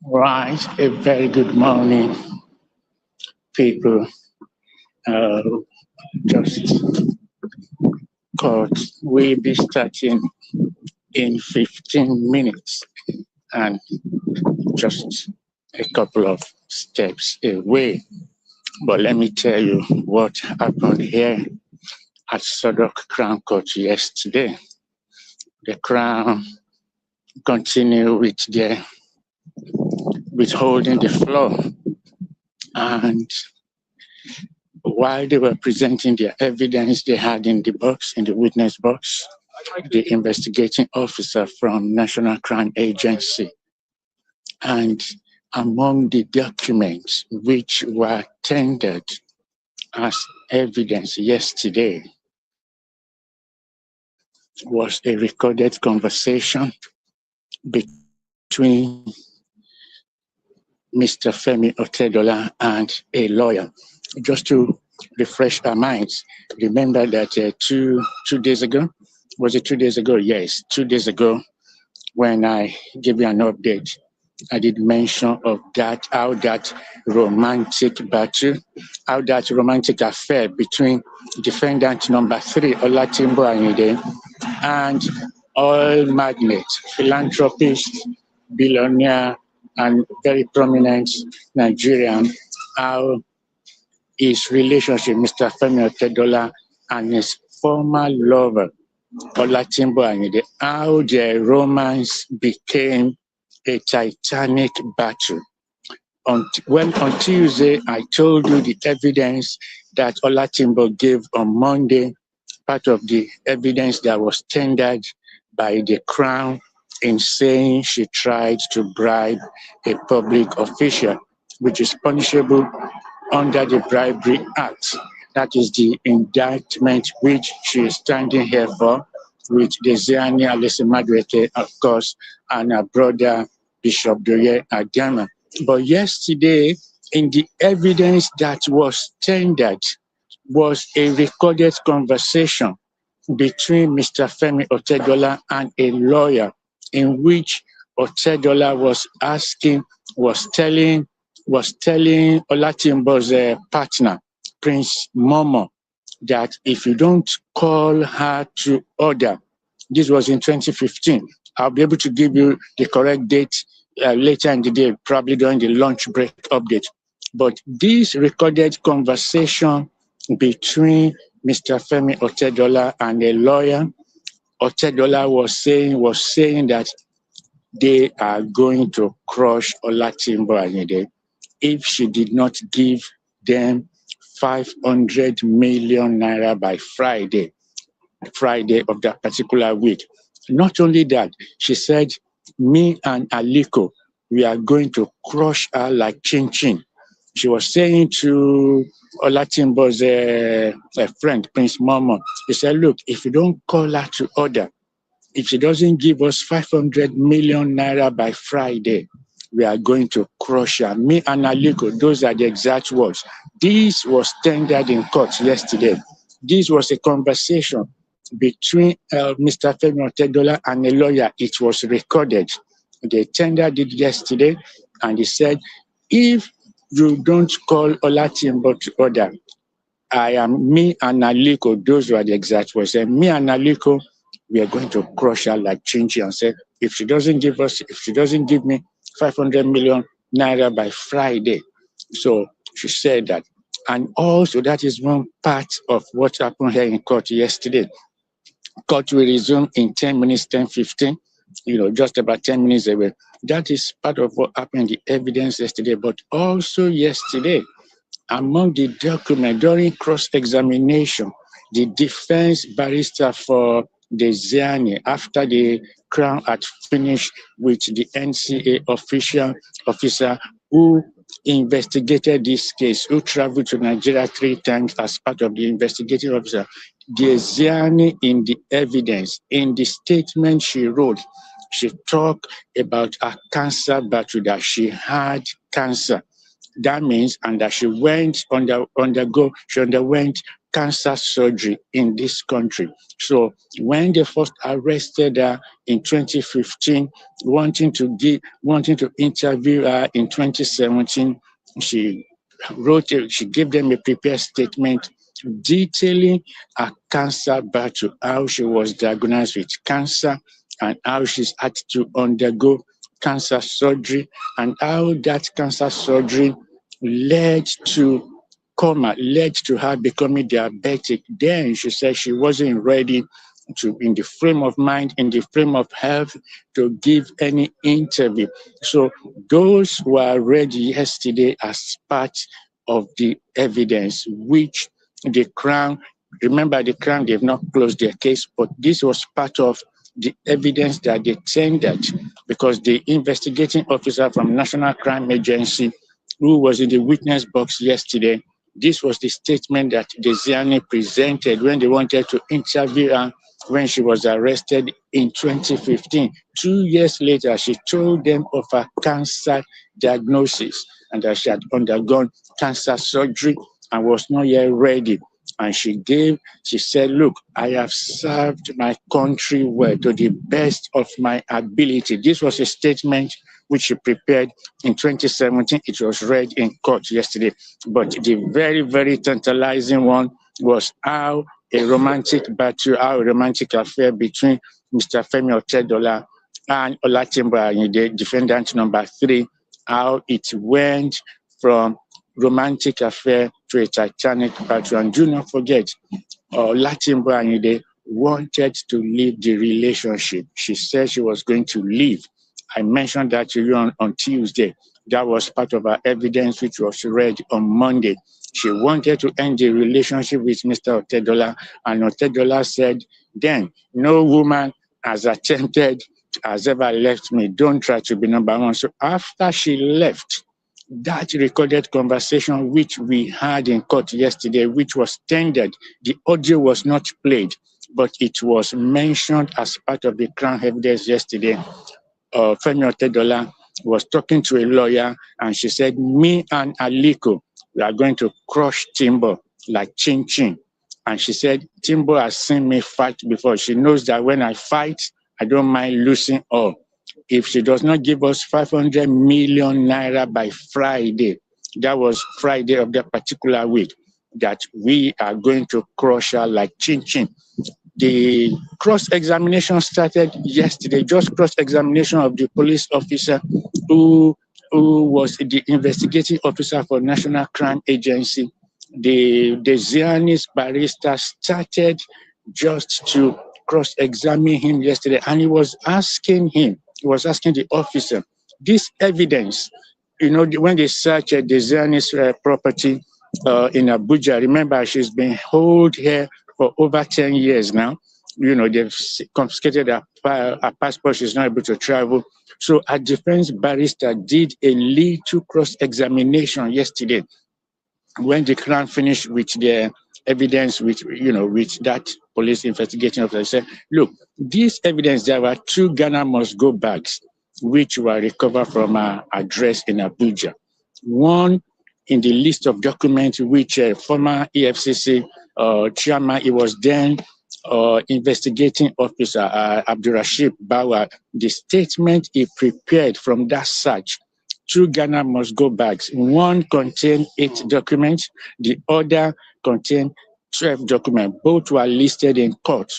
Right, a very good morning, people. Uh, just caught. We'll be starting in 15 minutes and just a couple of steps away. But let me tell you what happened here at Sodok Crown Court yesterday. The Crown continued with their withholding the floor, and while they were presenting their evidence they had in the box, in the witness box, the investigating officer from National Crime Agency, and among the documents which were tendered as evidence yesterday was a recorded conversation between Mr. Femi Otedola and a lawyer. Just to refresh our minds, remember that two days ago, was it 2 days ago? Yes, 2 days ago, when I gave you an update, I did mention of that, how that romantic battle, how that romantic affair between defendant number 3, Olatimbo Ayinde, and oil magnate, philanthropist, billionaire, and very prominent Nigerian, how his relationship, Mr. Femi Otedola, and his former lover, Olatimbo Ayinde, how their romance became a titanic battle. On Tuesday, I told you the evidence that Olatimbo gave on Monday, part of the evidence that was tendered by the Crown in saying she tried to bribe a public official, which is punishable under the Bribery Act. That is the indictment which she is standing here for, with Diezani, Madwete, of course, and her brother, Bishop Doye Agama. But yesterday, in the evidence that was tendered, was a recorded conversation between Mr. Femi Otedola and a lawyer, in which Otedola was telling Olatimbo's partner, Prince Momo, that if you don't call her to order, this was in 2015. I'll be able to give you the correct date later in the day, probably during the lunch break update. But this recorded conversation between Mr. Femi Otedola and a lawyer, Otedola was saying that they are going to crush Olatimbo Ayinde if she did not give them 500 million naira by Friday of that particular week. Not only that, she said, me and Aliko, we are going to crush her like chin chin. She was saying to Olatimbo's friend, Prince Momo, he said, look, if you don't call her to order, if she doesn't give us 500 million naira by Friday, we are going to crush her. Me and Aliko, those are the exact words. This was tendered in court yesterday. This was a conversation between Mr. Femi Otedola and a lawyer. It was recorded. They tendered it yesterday, and he said, if you don't call Olatimbo to order, me and Aliko, those were the exact words. And me and Aliko, we are going to crush her like Chinchi, and said, if she doesn't give me 500 million naira by Friday. So she said that. And also, that is one part of what happened here in court yesterday. Court will resume in 10 minutes, 10:15, just about 10 minutes away. That is part of what happened in the evidence yesterday. But also yesterday, among the documents during cross-examination, the defense barrister for Diezani, after the Crown had finished with the NCA officer who investigated this case, who traveled to Nigeria 3 times as part of the investigating officer, Diezani, in the evidence, in the statement she wrote, she talked about a cancer battle, that she had cancer. That means, and that she underwent cancer surgery in this country. So when they first arrested her in 2015, wanting to interview her in 2017, she she gave them a prepared statement detailing her cancer battle, how she was diagnosed with cancer and how she's had to undergo cancer surgery, and how that cancer surgery led to led to her becoming diabetic. Then she said she wasn't ready to, in the frame of mind, in the frame of health, to give any interview. So those were read yesterday as part of the evidence which the Crown, remember the Crown, they've not closed their case, but this was part of the evidence that they tendered, because the investigating officer from National Crime Agency, who was in the witness box yesterday, this was the statement that Diezani presented when they wanted to interview her when she was arrested in 2015. 2 years later, she told them of her cancer diagnosis and that she had undergone cancer surgery and was not yet ready. And she said, look, I have served my country well to the best of my ability. This was a statement which she prepared in 2017. It was read in court yesterday. But the very, very tantalizing one was how a romantic affair between Mr. Femi Otedola and Olatimbo, the defendant number 3, how it went from romantic affair to a titanic battle. And do not forget, Olatimbo Ayinde wanted to leave the relationship. She said she was going to leave. I mentioned that to you on Tuesday. That was part of her evidence, which was read on Monday. She wanted to end the relationship with Mr. Otedola, and Otedola said, then, no woman has ever left me. Don't try to be number one. So after she left, that recorded conversation which we had in court yesterday, which was tendered, the audio was not played, but it was mentioned as part of the Crown evidence yesterday. Femi Otedola was talking to a lawyer, and she said, me and Aliko, we are going to crush Timbo like chin chin. And she said, Timbo has seen me fight before. She knows that when I fight, I don't mind losing all. If she does not give us 500 million naira by Friday, that was Friday of that particular week, that we are going to crush her like chin chin. The cross-examination started yesterday, just cross-examination of the police officer who was the investigating officer for National Crime Agency. The Diezani's barrister started just to cross-examine him yesterday, and he was asking the officer, this evidence, when they searched Diezani's property in Abuja, remember she's been held here for over 10 years now. They've confiscated her passport. She's not able to travel. So a defense barrister did a little cross-examination yesterday when the Crown finished with their evidence, with that police investigating officer. Said, look, this evidence, there were 2 Ghana must-go bags which were recovered from our address in Abuja. One in the list of documents which former EFCC chairman, he was then investigating officer Abdurrashid Bawa, the statement he prepared from that search, 2 Ghana must-go bags. One contained 8 documents, the other contained 12 documents. Both were listed in court.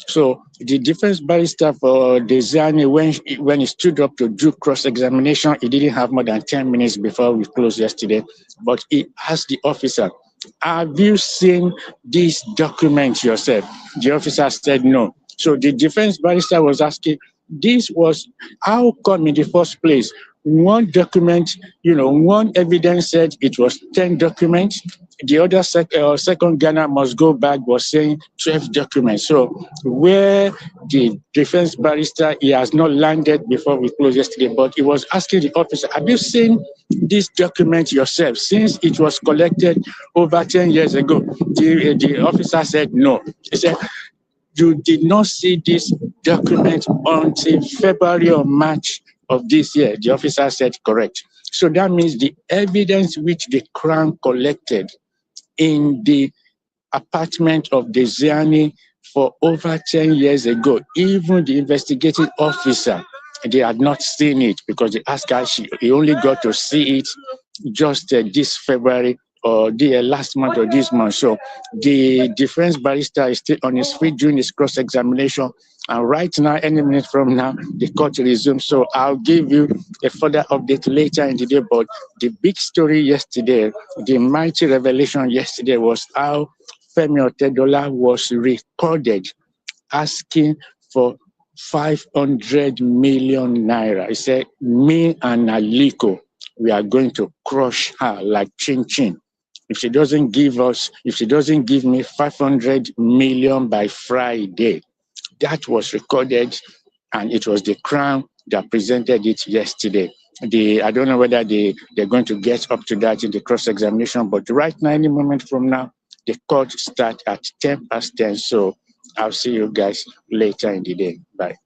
So the defense barrister for Diezani, when he stood up to do cross-examination, he didn't have more than 10 minutes before we closed yesterday, but he asked the officer, have you seen this document yourself? The officer said no. So the defense barrister was asking, how come in the first place, one document, one evidence said it was 10 documents, the other second Ghana must-go bag was saying 12 documents. So where the defense barrister, he has not landed before we closed yesterday, but he was asking the officer, have you seen this document yourself since it was collected over 10 years ago? The officer said no. He said, you did not see this document until February or March of this year. The officer said correct. So that means the evidence which the Crown collected in the apartment of Diezani for over 10 years ago. Even the investigating officer, they had not seen it because they asked her, he only got to see it just this February or the last month or this month. So the defense barrister is still on his feet doing his cross-examination. And right now, any minute from now, the court resumes. So I'll give you a further update later in the day. But the big story yesterday, the mighty revelation yesterday was how Femi Otedola was recorded asking for 500 million naira. He said, me and Aliko, we are going to crush her like chin chin. If she doesn't give me 500 million by Friday. That was recorded, and it was the Crown that presented it yesterday. I don't know whether they're going to get up to that in the cross-examination, but right now, any moment from now, the court starts at 10 past 10. So I'll see you guys later in the day. Bye.